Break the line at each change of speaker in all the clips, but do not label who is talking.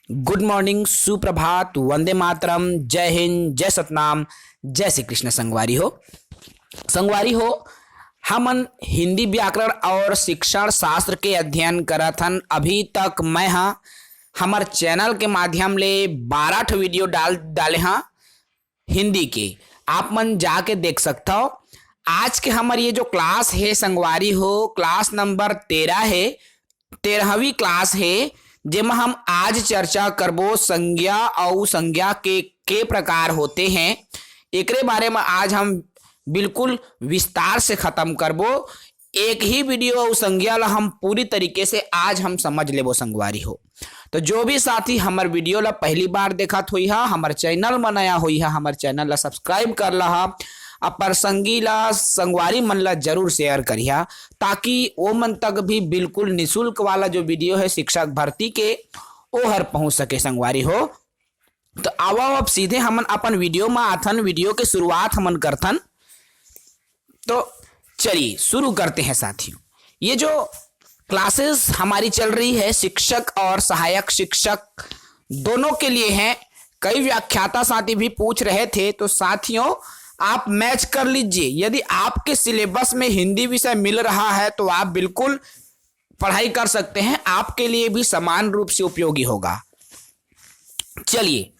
Good morning, सुप्रभात, वंदे मातरम, जय हिंद, जय सतनाम, जय श्री कृष्ण। संगवारी हो हमन हिंदी व्याकरण और शिक्षण शास्त्र के अध्ययन करथन। अभी तक मैं हमार चैनल के माध्यम ले 12 वीडियो डाले हाँ हिंदी के, आप मन जाके देख सकता हो। आज के हमार ये जो क्लास है संगवारी हो, क्लास नंबर 13 है, 13वीं क्लास है, जेमा हम आज चर्चा करबो संज्ञा और संज्ञा के प्रकार होते हैं। एकरे बारे में आज हम बिल्कुल विस्तार से खत्म करबो। एक ही वीडियो और संज्ञा ला हम पूरी तरीके से आज हम समझ लेबो संगवारी हो। तो जो भी साथी हमार वीडियो ला पहली बार देखत होई हा, हमार चैनल में नया होई हा, हमार चैनल ला सब्सक्राइब कर ला, अपर संगी ला संगवारी मन ला जरूर शेयर करिया, ताकि वो मन तक भी बिल्कुल निशुल्क वाला जो वीडियो है शिक्षक भर्ती के वो हर पहुंच सके संगवारी हो। तो आओ अब सीधे हमन अपन वीडियो में आथन। वीडियो के शुरुआत हमन करथन, तो चलिए शुरू करते हैं साथियों। ये जो क्लासेस हमारी चल रही है शिक्षक और सहायक शिक्षक दोनों के लिए हैं। कई व्याख्याता साथी भी पूछ रहे थे, तो साथियों आप मैच कर लीजिए। यदि आपके सिलेबस में हिंदी विषय मिल रहा है तो आप बिल्कुल पढ़ाई कर सकते हैं, आपके लिए भी समान रूप से उपयोगी होगा। चलिए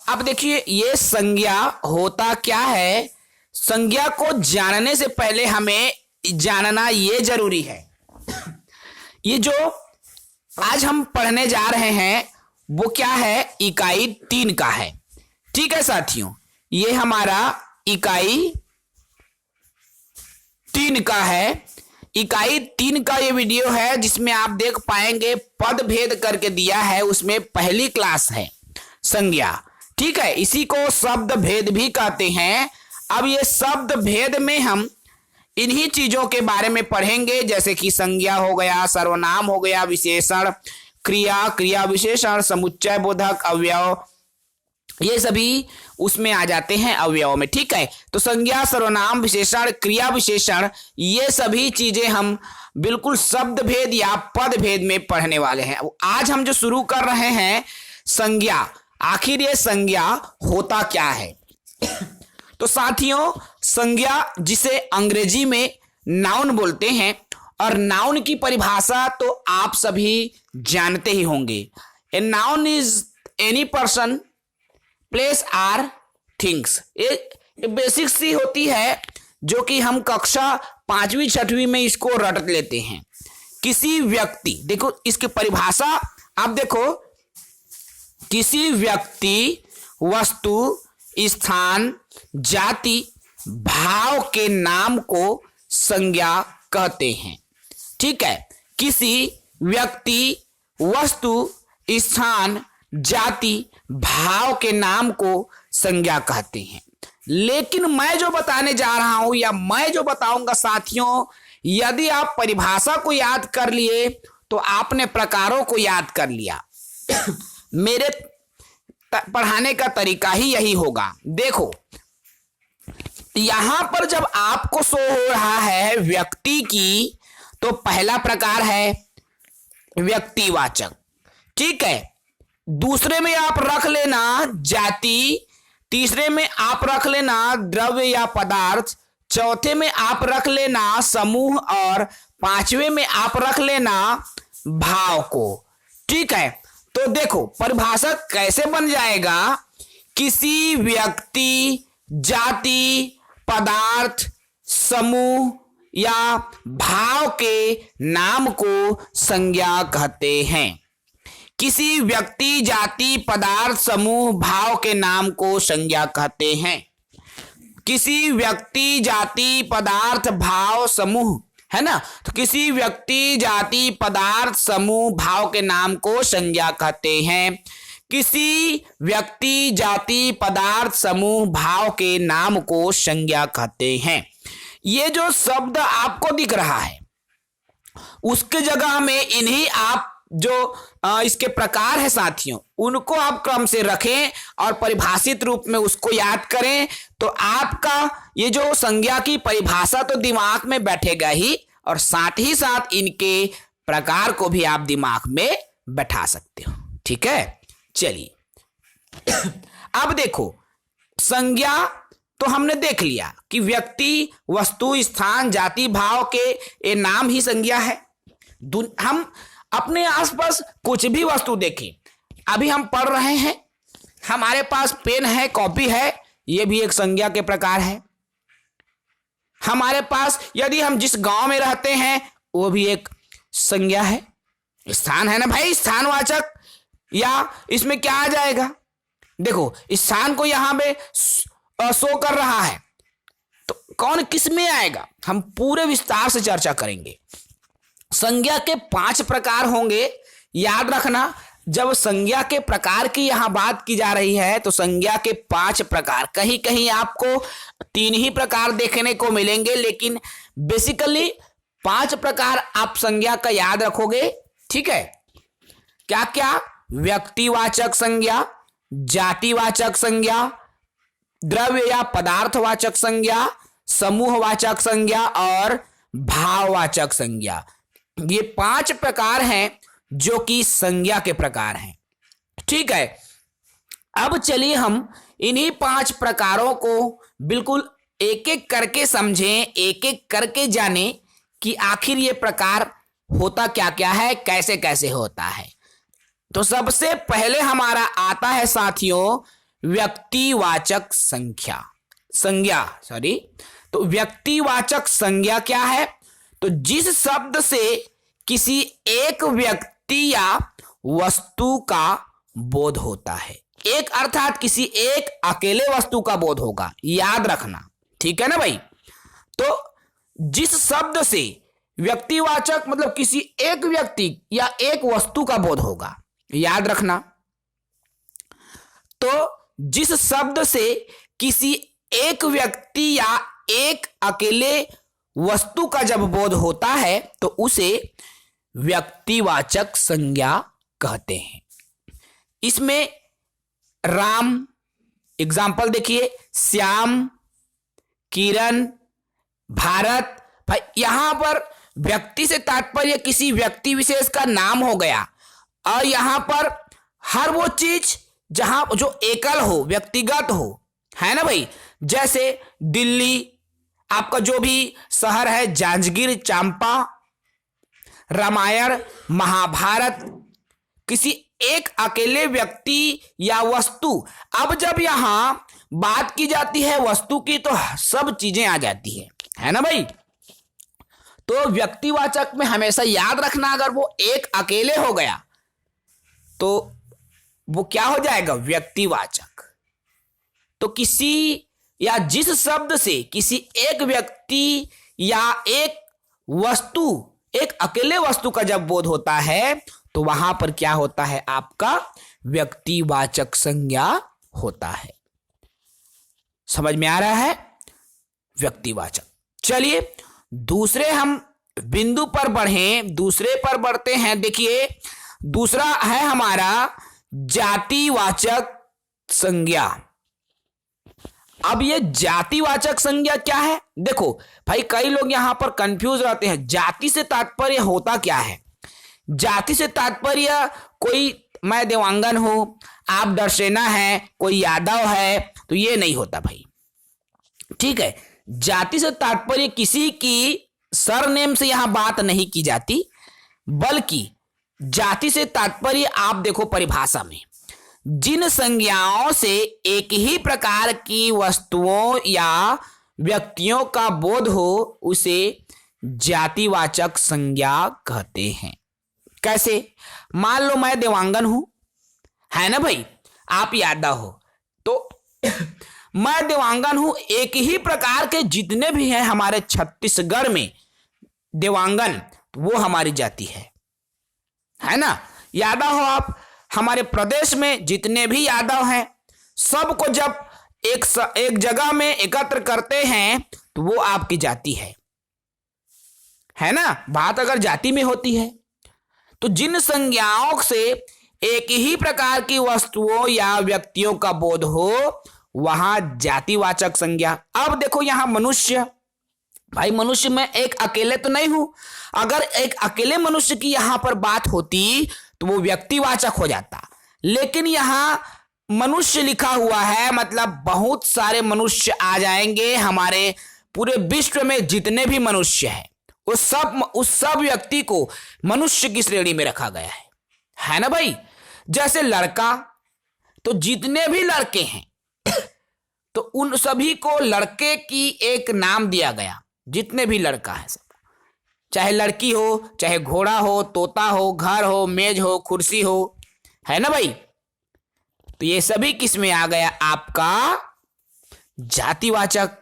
अब देखिए, ये संज्ञा होता क्या है। संज्ञा को जानने से पहले हमें जानना ये जरूरी है, ये जो आज हम पढ़ने जा रहे हैं वो क्या है, इकाई 3 का है। ठीक है साथियों, ये हमारा इकाई 3 का है। इकाई 3 का ये वीडियो है जिसमें आप देख पाएंगे पद भेद करके दिया है, उसमें पहली क्लास है संज्ञा। ठीक है, इसी को शब्द भेद भी कहते हैं। अब ये शब्द भेद में हम इन्हीं चीजों के बारे में पढ़ेंगे, जैसे कि संज्ञा हो गया, सर्वनाम हो गया, विशेषण, क्रिया, क्रिया विशेषण, समुच्चय बोधक, अवयव, ये सभी उसमें आ जाते हैं अवयव में। ठीक है, तो संज्ञा, सर्वनाम, विशेषण, क्रिया विशेषण, ये सभी चीजें हम बिल्कुल शब्द भेद या पद भेद में पढ़ने वाले हैं। आज हम जो शुरू कर रहे हैं संज्ञा, आखिर ये संज्ञा होता क्या है। तो साथियों, संज्ञा जिसे अंग्रेजी में नाउन बोलते हैं, और नाउन की परिभाषा तो आप सभी जानते ही होंगे। A noun is any person, place or things. ये बेसिक सी होती है जो कि हम कक्षा 5वीं 6वीं में इसको रट लेते हैं। किसी व्यक्ति, देखो इसकी परिभाषा आप देखो, किसी व्यक्ति, वस्तु, स्थान, जाति, भाव के नाम को संज्ञा कहते हैं। ठीक है, किसी व्यक्ति, वस्तु, स्थान, जाति, भाव के नाम को संज्ञा कहते हैं। लेकिन मैं जो बताने जा रहा हूं या मैं जो बताऊंगा साथियों, यदि आप परिभाषा को याद कर लिए तो आपने प्रकारों को याद कर लिया। मेरे पढ़ाने का तरीका ही यही होगा। देखो यहां पर जब आपको शो हो रहा है व्यक्ति की, तो पहला प्रकार है व्यक्तिवाचक। ठीक है, दूसरे में आप रख लेना जाति, तीसरे में आप रख लेना द्रव्य या पदार्थ, चौथे में आप रख लेना समूह, और 5वें में आप रख लेना भाव को। ठीक है, तो देखो परिभाषा कैसे बन जाएगा, किसी व्यक्ति, जाति, पदार्थ, समूह या भाव के नाम को संज्ञा कहते हैं। किसी व्यक्ति, जाति, पदार्थ, समूह, भाव के नाम को संज्ञा कहते हैं। किसी व्यक्ति, जाति, पदार्थ, भाव, समूह, है ना, तो किसी व्यक्ति, जाति, पदार्थ, समूह, भाव के नाम को संज्ञा कहते हैं। किसी व्यक्ति, जाति, पदार्थ, समूह, भाव के नाम को संज्ञा कहते हैं। ये जो शब्द आपको दिख रहा है उसके जगह में इन्हीं आप जो इसके प्रकार है साथियों, उनको आप क्रम से रखें और परिभाषित रूप में उसको याद करें, तो आपका ये जो संज्ञा की परिभाषा तो दिमाग में बैठेगा ही, और साथ ही साथ इनके प्रकार को भी आप दिमाग में बैठा सकते हो। ठीक है, चलिए अब देखो, संज्ञा तो हमने देख लिया कि व्यक्ति, वस्तु, स्थान, जाति, भाव के ये नाम ही संज्ञा है। हम अपने आसपास कुछ भी वस्तु देखें, अभी हम पढ़ रहे हैं, हमारे पास पेन है, कॉपी है, ये भी एक संज्ञा के प्रकार है। हमारे पास, यदि हम जिस गांव में रहते हैं वो भी एक संज्ञा है, स्थान है ना भाई, स्थानवाचक। या इसमें क्या आ जाएगा, देखो स्थान को यहां पे शो कर रहा है, तो कौन किस में आएगा, हम पूरे विस्तार से चर्चा करेंगे। संज्ञा के 5 प्रकार होंगे, याद रखना। जब संज्ञा के प्रकार की यहां बात की जा रही है तो संज्ञा के 5 प्रकार, कहीं कहीं आपको 3 ही प्रकार देखने को मिलेंगे, लेकिन बेसिकली 5 प्रकार आप संज्ञा का याद रखोगे। ठीक है, क्या क्या? व्यक्तिवाचक संज्ञा, जातिवाचक संज्ञा, द्रव्य या पदार्थवाचक संज्ञा, समूहवाचक संज्ञा और भाववाचक संज्ञा। ये 5 प्रकार हैं जो कि संज्ञा के प्रकार हैं। ठीक है, अब चलिए हम इन्हीं 5 प्रकारों को बिल्कुल एक एक करके समझें, एक एक करके जानें कि आखिर ये प्रकार होता क्या क्या है, कैसे कैसे होता है। तो सबसे पहले हमारा आता है साथियों व्यक्तिवाचक संज्ञा। तो व्यक्तिवाचक संज्ञा क्या है? तो जिस शब्द से किसी एक व्यक्ति या वस्तु का बोध होता है, एक अर्थात किसी एक अकेले वस्तु का बोध होगा, याद रखना। ठीक है ना भाई? तो जिस शब्द से व्यक्तिवाचक मतलब किसी एक व्यक्ति या एक वस्तु का बोध होगा, याद रखना। तो जिस शब्द से किसी एक व्यक्ति या एक अकेले वस्तु का जब बोध होता है तो उसे व्यक्तिवाचक संज्ञा कहते हैं। इसमें राम, एग्जाम्पल देखिए, श्याम, किरण, भारत। भाई यहां पर व्यक्ति से तात्पर्य किसी व्यक्ति विशेष का नाम हो गया, और यहां पर हर वो चीज जहां जो एकल हो, व्यक्तिगत हो, है ना भाई? जैसे दिल्ली, आपका जो भी शहर है, जांजगीर चांपा, रामायण, महाभारत, किसी एक अकेले व्यक्ति या वस्तु। अब जब यहां बात की जाती है वस्तु की तो सब चीजें आ जाती है ना भाई? तो व्यक्तिवाचक में हमेशा याद रखना, अगर वो एक अकेले हो गया तो वो क्या हो जाएगा? व्यक्तिवाचक। तो किसी या जिस शब्द से किसी एक व्यक्ति या एक वस्तु, एक अकेले वस्तु का जब बोध होता है तो वहां पर क्या होता है? आपका व्यक्तिवाचक संज्ञा होता है। समझ में आ रहा है? व्यक्तिवाचक। चलिए दूसरे हम बिंदु पर बढ़ें, दूसरे पर बढ़ते हैं। देखिए दूसरा है हमारा जातिवाचक संज्ञा। अब ये जातिवाचक संज्ञा क्या है? देखो भाई, कई लोग यहां पर कंफ्यूज रहते हैं, जाति से तात्पर्य होता क्या है? जाति से तात्पर्य कोई, मैं देवांगन हूं, आप दर्शना है, कोई यादव है, तो ये नहीं होता भाई। ठीक है, जाति से तात्पर्य किसी की सरनेम से यहां बात नहीं की जाती, बल्कि जाति से तात्पर्य आप देखो परिभाषा में, जिन संज्ञाओं से एक ही प्रकार की वस्तुओं या व्यक्तियों का बोध हो उसे जातिवाचक संज्ञा कहते हैं। कैसे? मान लो मैं देवांगन हूं, है ना भाई, आप यादव हो, तो मैं देवांगन हूं, एक ही प्रकार के जितने भी हैं हमारे छत्तीसगढ़ में देवांगन, वो हमारी जाति है ना? यादव हो आप, हमारे प्रदेश में जितने भी यादव हैं सबको जब एक जगह में एकत्र करते हैं तो वो आपकी जाति है ना? बात अगर जाति में होती है तो जिन संज्ञाओं से एक ही प्रकार की वस्तुओं या व्यक्तियों का बोध हो वहां जातिवाचक संज्ञा। अब देखो यहां मनुष्य, भाई मनुष्य में एक अकेले तो नहीं हूं, अगर एक अकेले मनुष्य की यहां पर बात होती तो वो व्यक्तिवाचक हो जाता, लेकिन यहां मनुष्य लिखा हुआ है, मतलब बहुत सारे मनुष्य आ जाएंगे। हमारे पूरे विश्व में जितने भी मनुष्य हैं उस सब व्यक्ति को मनुष्य की श्रेणी में रखा गया है ना भाई। जैसे लड़का, तो जितने भी लड़के हैं तो उन सभी को लड़के की एक नाम दिया गया। जितने भी लड़का है सब, चाहे लड़की हो, चाहे घोड़ा हो, तोता हो, घर हो, मेज हो, कुर्सी हो, है ना भाई। तो ये सभी किस में आ गया? आपका जातिवाचक।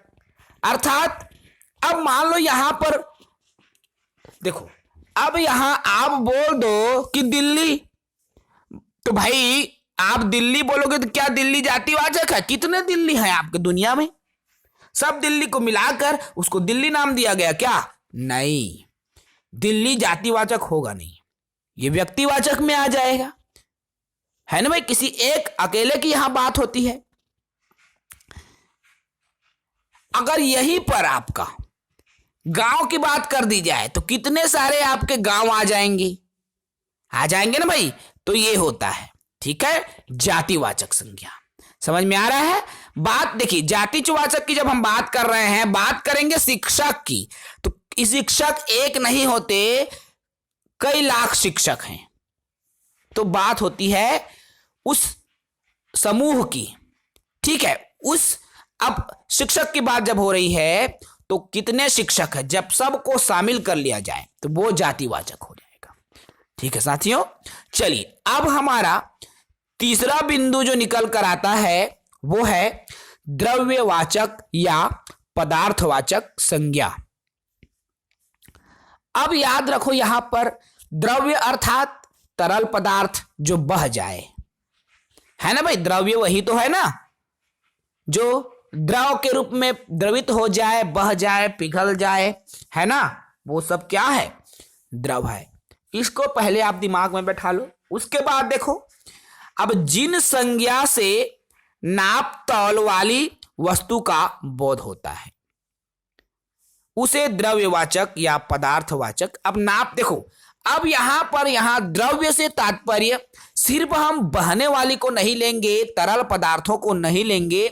अर्थात अब मान लो यहां पर देखो, अब यहां आप बोल दो कि दिल्ली, तो भाई आप दिल्ली बोलोगे तो क्या दिल्ली जातिवाचक है? कितने दिल्ली हैं आपके दुनिया में? सब दिल्ली को मिलाकर उसको दिल्ली नाम दिया गया क्या? नहीं, दिल्ली जातिवाचक होगा नहीं, ये व्यक्तिवाचक में आ जाएगा, है ना भाई। किसी एक अकेले की यहां बात होती है। अगर यहीं पर आपका गांव की बात कर दी जाए तो कितने सारे आपके गांव आ जाएंगे ना भाई। तो ये होता है, ठीक है, जातिवाचक संज्ञा। समझ में आ रहा है बात? देखिए, जातिवाचक की जब हम बात कर रहे हैं, बात करेंगे शिक्षक की, तो शिक्षक एक नहीं होते, कई लाख शिक्षक हैं। तो बात होती है उस समूह की, ठीक है। अब शिक्षक की बात जब हो रही है तो कितने शिक्षक है, जब सबको शामिल कर लिया जाए तो वो जातिवाचक हो जाएगा। ठीक है साथियों, चलिए अब हमारा तीसरा बिंदु जो निकल कर आता है वो है द्रव्यवाचक या पदार्थवाचक संज्ञा। अब याद रखो, यहां पर द्रव्य अर्थात तरल पदार्थ जो बह जाए, है ना भाई। द्रव्य वही तो है ना जो द्रव के रूप में द्रवित हो जाए, बह जाए, पिघल जाए, है ना, वो सब क्या है? द्रव है। इसको पहले आप दिमाग में बैठा लो। उसके बाद देखो, अब जिन संज्ञा से नाप तौल वाली वस्तु का बोध होता है उसे द्रव्यवाचक या पदार्थवाचक। अब नाप देखो, अब यहां द्रव्य से तात्पर्य सिर्फ हम बहने वाली को नहीं लेंगे, तरल पदार्थों को नहीं लेंगे,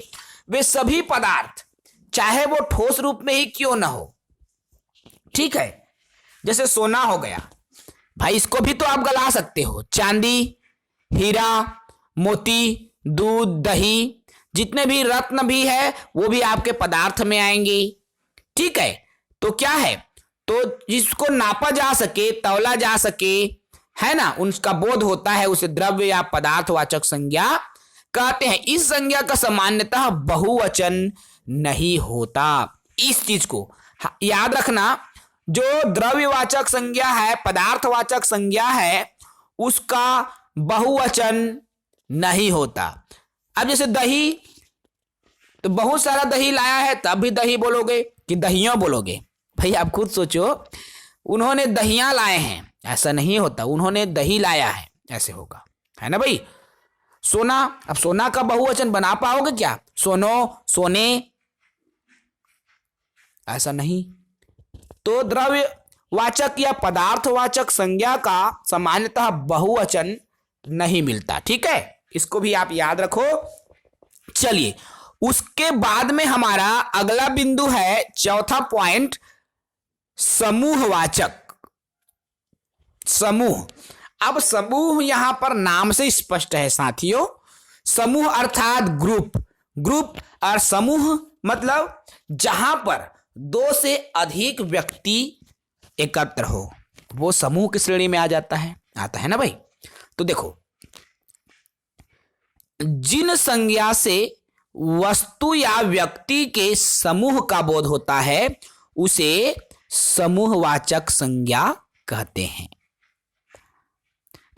वे सभी पदार्थ, चाहे वो ठोस रूप में ही क्यों ना हो, ठीक है। जैसे सोना हो गया भाई, इसको भी तो आप गला सकते हो। चांदी, हीरा, मोती, दूध, दही, जितने भी रत्न भी है वो भी आपके पदार्थ में आएंगे, ठीक है। तो क्या है, तो जिसको नापा जा सके, तौला जा सके, है ना, उनका बोध होता है, उसे द्रव्य या पदार्थवाचक संज्ञा कहते हैं। इस संज्ञा का सामान्यतः बहुवचन नहीं होता। इस चीज को याद रखना, जो द्रव्यवाचक संज्ञा है, पदार्थवाचक संज्ञा है, उसका बहुवचन नहीं होता। अब जैसे दही, तो बहुत सारा दही लाया है तब भी दही बोलोगे कि दहियों बोलोगे? भाई आप खुद सोचो, उन्होंने दहियां लाए हैं, ऐसा नहीं होता, उन्होंने दही लाया है ऐसे होगा, है ना भाई। सोना, अब सोना का बहुवचन बना पाओगे क्या? सोनो, सोने, ऐसा नहीं। तो द्रव्यवाचक या पदार्थवाचक संज्ञा का सामान्यतः बहुवचन नहीं मिलता, ठीक है, इसको भी आप याद रखो। चलिए, उसके बाद में हमारा अगला बिंदु है, चौथा पॉइंट, समूहवाचक। समूह, अब समूह यहां पर नाम से स्पष्ट है साथियों। समूह अर्थात ग्रुप और समूह मतलब जहां पर दो से अधिक व्यक्ति एकत्र हो, वो समूह की श्रेणी में आ जाता है ना भाई। तो देखो, जिन संज्ञा से वस्तु या व्यक्ति के समूह का बोध होता है उसे समूहवाचक संज्ञा कहते हैं।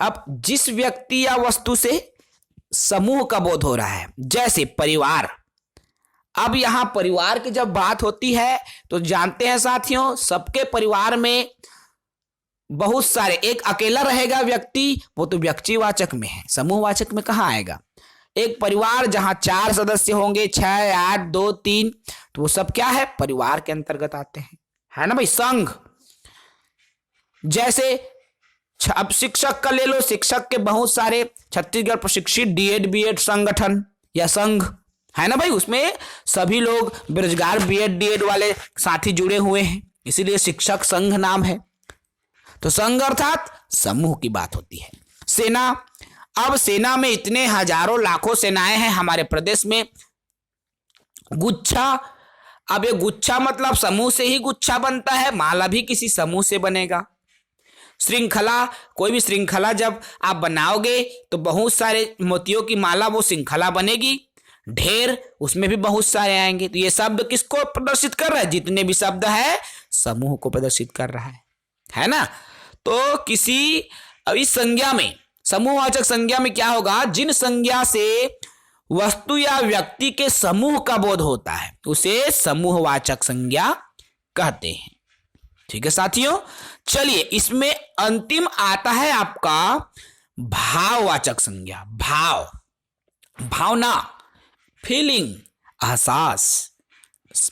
अब जिस व्यक्ति या वस्तु से समूह का बोध हो रहा है, जैसे परिवार। अब यहां परिवार की जब बात होती है तो जानते हैं साथियों, सबके परिवार में बहुत सारे, एक अकेला रहेगा व्यक्ति, वो तो व्यक्तिवाचक में है, समूहवाचक में कहां आएगा। एक परिवार जहां 4 सदस्य होंगे, 6, 8, 2, 3, तो वो सब क्या है, परिवार के अंतर्गत आते हैं, है ना भाई। संघ, जैसे अब शिक्षक का ले लो, शिक्षक के बहुत सारे छत्तीसगढ़ प्रशिक्षित डीएड बीएड संगठन या संघ है ना भाई, उसमें सभी लोग बेरोजगार बीएड डीएड वाले साथी जुड़े हुए हैं, इसीलिए शिक्षक संघ नाम है। तो संघ अर्थात समूह की बात होती है। सेना, अब सेना में इतने हजारों लाखों सेनाएं हैं हमारे प्रदेश में। गुच्छा, अब ये गुच्छा मतलब समूह से ही गुच्छा बनता है, माला भी किसी समूह से बनेगा। श्रृंखला, कोई भी श्रृंखला जब आप बनाओगे तो बहुत सारे मोतियों की माला वो श्रृंखला बनेगी। ढेर, उसमें भी बहुत सारे आएंगे। तो ये शब्द किसको प्रदर्शित कर रहा है? जितने भी शब्द है समूह को प्रदर्शित कर रहा है ना। तो किसी इस संज्ञा में, समूहवाचक संज्ञा में क्या होगा? जिन संज्ञा से वस्तु या व्यक्ति के समूह का बोध होता है उसे समूहवाचक संज्ञा कहते हैं। ठीक है साथियों, चलिए इसमें अंतिम आता है आपका भाववाचक संज्ञा। भाव, भावना, फीलिंग, एहसास।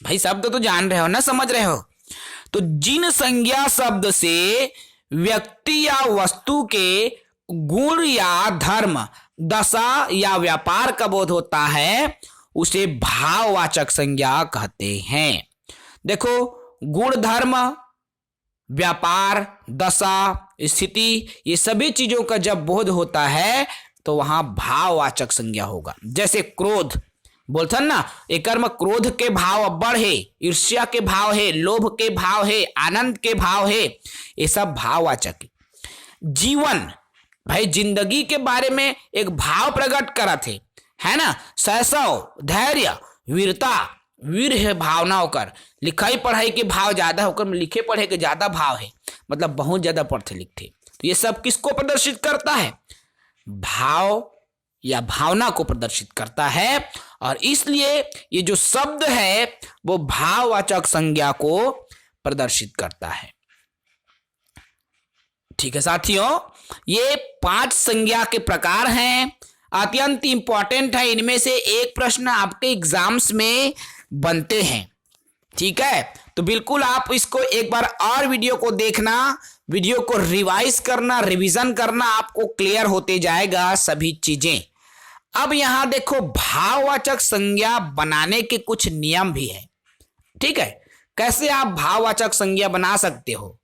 भाई शब्द तो जान रहे हो ना, समझ रहे हो। तो जिन संज्ञा शब्द से व्यक्ति या वस्तु के गुण या धर्म, दशा या व्यापार का बोध होता है उसे भाववाचक संज्ञा कहते हैं। देखो, गुण, धर्म, व्यापार, दशा, स्थिति, ये सभी चीजों का जब बोध होता है तो वहां भाववाचक संज्ञा होगा। जैसे क्रोध, बोलते ना, एक कर्म क्रोध के भाव अब्बड़ है, ईर्ष्या के भाव है, लोभ के भाव है, आनंद के भाव है, ये सब भाववाचक है। जीवन, भाई जिंदगी के बारे में एक भाव प्रकट करा थे, है ना। सहसव, धैर्य, वीरता, वीर है भावना होकर, लिखाई पढ़ाई के भाव ज्यादा होकर लिखे पढ़े के ज्यादा भाव है, मतलब बहुत ज्यादा पढ़ते लिखते। तो ये सब किसको प्रदर्शित करता है? भाव या भावना को प्रदर्शित करता है, और इसलिए ये जो शब्द है वो भाववाचक संज्ञा को प्रदर्शित करता है। ठीक है साथियों, ये 5 संज्ञा के प्रकार हैं, अत्यंत इंपॉर्टेंट है। इनमें से एक प्रश्न आपके एग्जाम्स में बनते हैं। ठीक है, तो बिल्कुल आप इसको एक बार और वीडियो को देखना, वीडियो को रिवाइज करना, रिवीजन करना, आपको क्लियर होते जाएगा सभी चीजें। अब यहां देखो, भाववाचक संज्ञा बनाने के कुछ नियम भी है। ठीक है, कैसे आप भाववाचक संज्ञा बना सकते हो?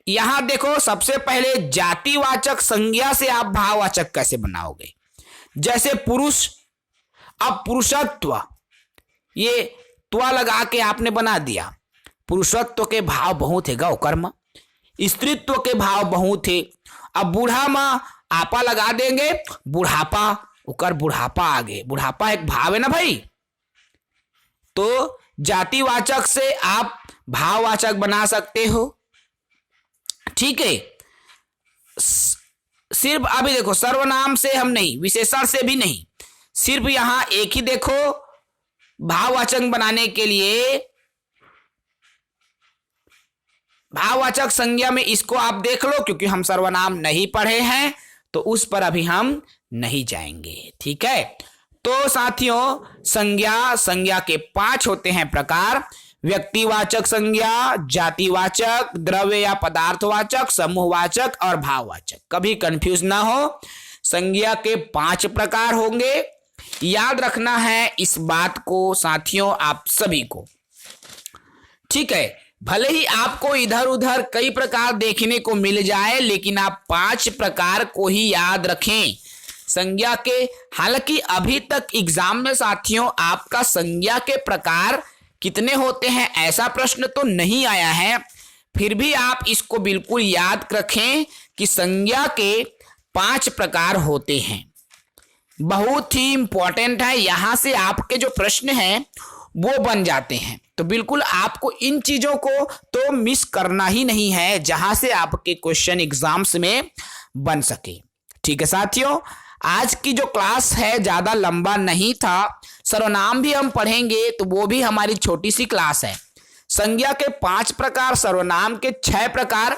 यहां देखो, सबसे पहले जातिवाचक संज्ञा से आप भाववाचक कैसे बनाओगे? जैसे पुरुष, अब पुरुषत्व, ये त्वा लगा के आपने बना दिया। पुरुषत्व के भाव बहुत है, गौ कर्म। स्त्रीत्व के भाव बहुत है। अब बूढ़ा मां आपा लगा देंगे, बुढ़ापा, उकर बुढ़ापा आगे, बुढ़ापा एक भाव है ना भाई। तो जातिवाचक से आप भाववाचक बना सकते हो। ठीक है, सिर्फ अभी देखो, सर्वनाम से हम नहीं, विशेषण से भी नहीं, सिर्फ यहां एक ही देखो भाववाचक बनाने के लिए, भाववाचक संज्ञा में इसको आप देख लो, क्योंकि हम सर्वनाम नहीं पढ़े हैं तो उस पर अभी हम नहीं जाएंगे। ठीक है, तो साथियों संज्ञा के 5 होते हैं प्रकार: व्यक्तिवाचक संज्ञा, जातिवाचक, द्रव्य या पदार्थवाचक, समूहवाचक और भाववाचक। कभी कंफ्यूज ना हो, संज्ञा के 5 प्रकार होंगे। याद रखना है इस बात को साथियों, आप सभी को। ठीक है, भले ही आपको इधर उधर कई प्रकार देखने को मिल जाए, लेकिन आप 5 प्रकार को ही याद रखें संज्ञा के। हालांकि अभी तक एग्जाम में साथियों आपका संज्ञा के प्रकार कितने होते हैं ऐसा प्रश्न तो नहीं आया है, फिर भी आप इसको बिल्कुल याद रखें कि संज्ञा के 5 प्रकार होते हैं। बहुत ही इंपॉर्टेंट है, यहां से आपके जो प्रश्न हैं वो बन जाते हैं। तो बिल्कुल आपको इन चीजों को तो मिस करना ही नहीं है, जहां से आपके क्वेश्चन एग्जाम्स में बन सके। ठीक है साथियों, आज की जो क्लास है ज्यादा लंबा नहीं था। सर्वनाम भी हम पढ़ेंगे, तो वो भी हमारी छोटी सी क्लास है। संज्ञा के 5 प्रकार, सर्वनाम के 6 प्रकार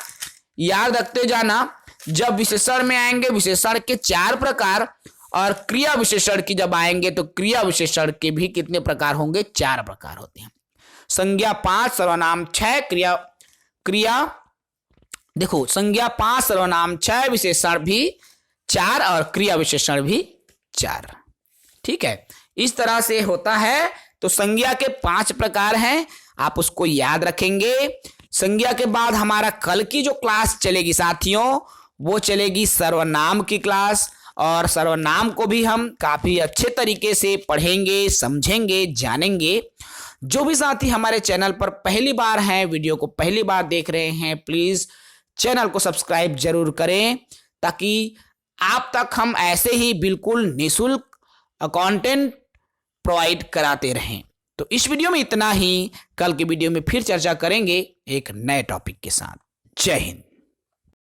याद रखते जाना। जब विशेषण में आएंगे विशेषण के 4 प्रकार, और क्रिया विशेषण की जब आएंगे तो क्रिया विशेषण के भी कितने प्रकार होंगे? 4 प्रकार होते हैं। संज्ञा 5, सर्वनाम 6, क्रिया देखो, संज्ञा 5, सर्वनाम 6, विशेषण भी 4 और क्रिया विशेषण भी 4। ठीक है, इस तरह से होता है। तो संज्ञा के 5 प्रकार हैं, आप उसको याद रखेंगे। संज्ञा के बाद हमारा कल की जो क्लास चलेगी साथियों, वो चलेगी सर्वनाम की क्लास, और सर्वनाम को भी हम काफी अच्छे तरीके से पढ़ेंगे, समझेंगे, जानेंगे। जो भी साथी हमारे चैनल पर पहली बार हैं, वीडियो को पहली बार देख रहे हैं, प्लीज चैनल को सब्सक्राइब जरूर करें, ताकि आप तक हम ऐसे ही बिल्कुल निःशुल्क कंटेंट प्रोवाइड कराते रहें। तो इस वीडियो में इतना ही, कल के वीडियो में फिर चर्चा करेंगे एक नए टॉपिक के साथ। जय हिंद।